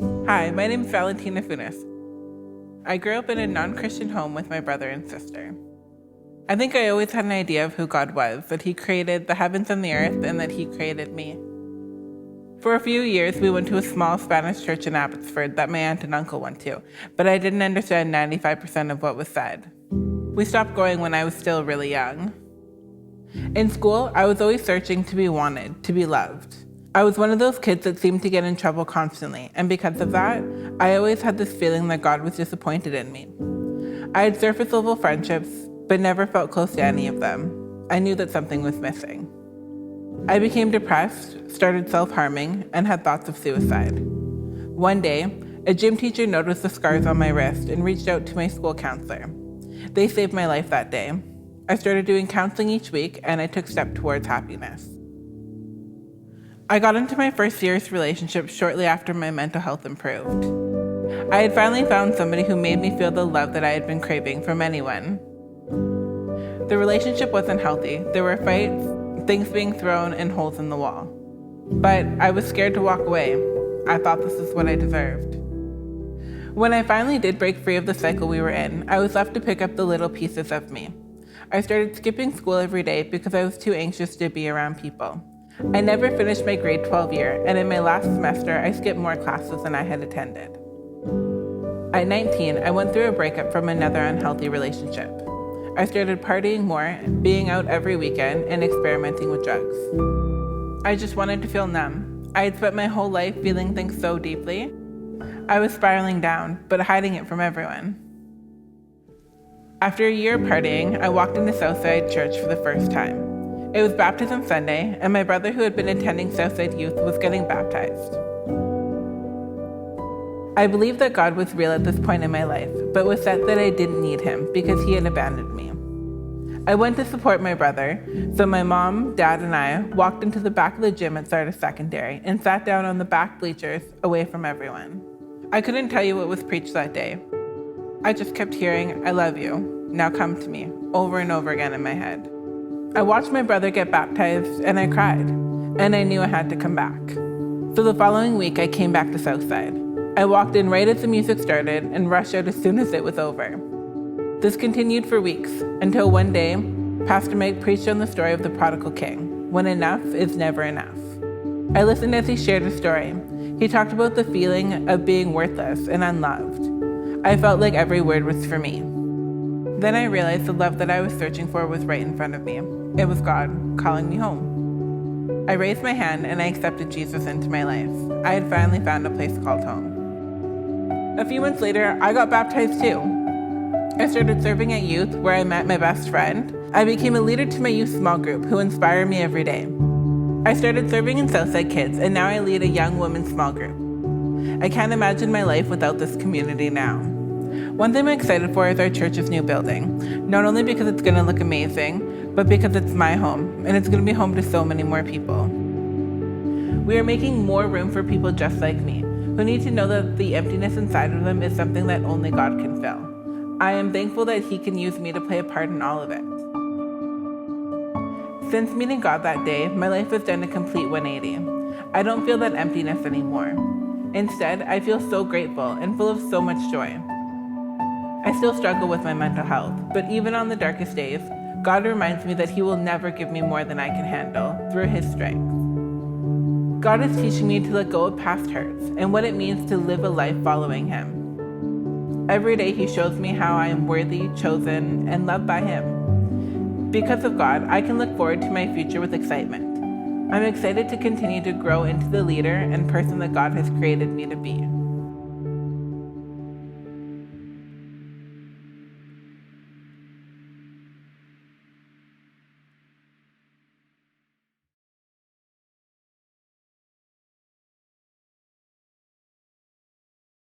Hi, my name is Valentina. I grew up in a non-Christian home with my brother and sister. I think I always had an idea of who God was, that He created the heavens and the earth, and that He created me. For a few years, we went to a small Spanish church in Abbotsford that my aunt and uncle went to, but I didn't understand 95% of what was said. We stopped going when I was still really young. In school, I was always searching to be wanted, to be loved. I was one of those kids that seemed to get in trouble constantly, and because of that, I always had this feeling that God was disappointed in me. I had surface-level friendships, but never felt close to any of them. I knew that something was missing. I became depressed, started self-harming, and had thoughts of suicide. One day, a gym teacher noticed the scars on my wrist and reached out to my school counselor. They saved my life that day. I started doing counseling each week, and I took steps towards happiness. I got into my first serious relationship shortly after my mental health improved. I had finally found somebody who made me feel the love that I had been craving from anyone. The relationship wasn't healthy. There were fights, things being thrown, and holes in the wall. But I was scared to walk away. I thought this is what I deserved. When I finally did break free of the cycle we were in, I was left to pick up the little pieces of me. I started skipping school every day because I was too anxious to be around people. I never finished my grade 12 year, and in my last semester, I skipped more classes than I had attended. At 19, I went through a breakup from another unhealthy relationship. I started partying more, being out every weekend, and experimenting with drugs. I just wanted to feel numb. I had spent my whole life feeling things so deeply. I was spiraling down, but hiding it from everyone. After a year of partying, I walked into Southside Church for the first time. It was Baptism Sunday, and my brother who had been attending Southside Youth was getting baptized. I believed that God was real at this point in my life, but was sad that I didn't need Him because He had abandoned me. I went to support my brother, so my mom, dad, and I walked into the back of the gym at Sardis Secondary and sat down on the back bleachers away from everyone. I couldn't tell you what was preached that day. I just kept hearing, "I love you, now come to me," over and over again in my head. I watched my brother get baptized, and I cried, and I knew I had to come back. So the following week, I came back to Southside. I walked in right as the music started and rushed out as soon as it was over. This continued for weeks, until one day, Pastor Mike preached on the story of the prodigal king, when enough is never enough. I listened as he shared his story. He talked about the feeling of being worthless and unloved. I felt like every word was for me. Then I realized the love that I was searching for was right in front of me. It was God calling me home. I raised my hand and I accepted Jesus into my life. I had finally found a place called home. A few months later, I got baptized too. I started serving at youth where I met my best friend. I became a leader to my youth small group who inspire me every day. I started serving in Southside Kids and now I lead a young women's small group. I can't imagine my life without this community now. One thing I'm excited for is our church's new building, not only because it's going to look amazing, but because it's my home, and it's going to be home to so many more people. We are making more room for people just like me, who need to know that the emptiness inside of them is something that only God can fill. I am thankful that He can use me to play a part in all of it. Since meeting God that day, my life has done a complete 180. I don't feel that emptiness anymore. Instead, I feel so grateful and full of so much joy. I still struggle with my mental health, but even on the darkest days, God reminds me that He will never give me more than I can handle through His strength. God is teaching me to let go of past hurts and what it means to live a life following Him. Every day He shows me how I am worthy, chosen, and loved by Him. Because of God, I can look forward to my future with excitement. I'm excited to continue to grow into the leader and person that God has created me to be.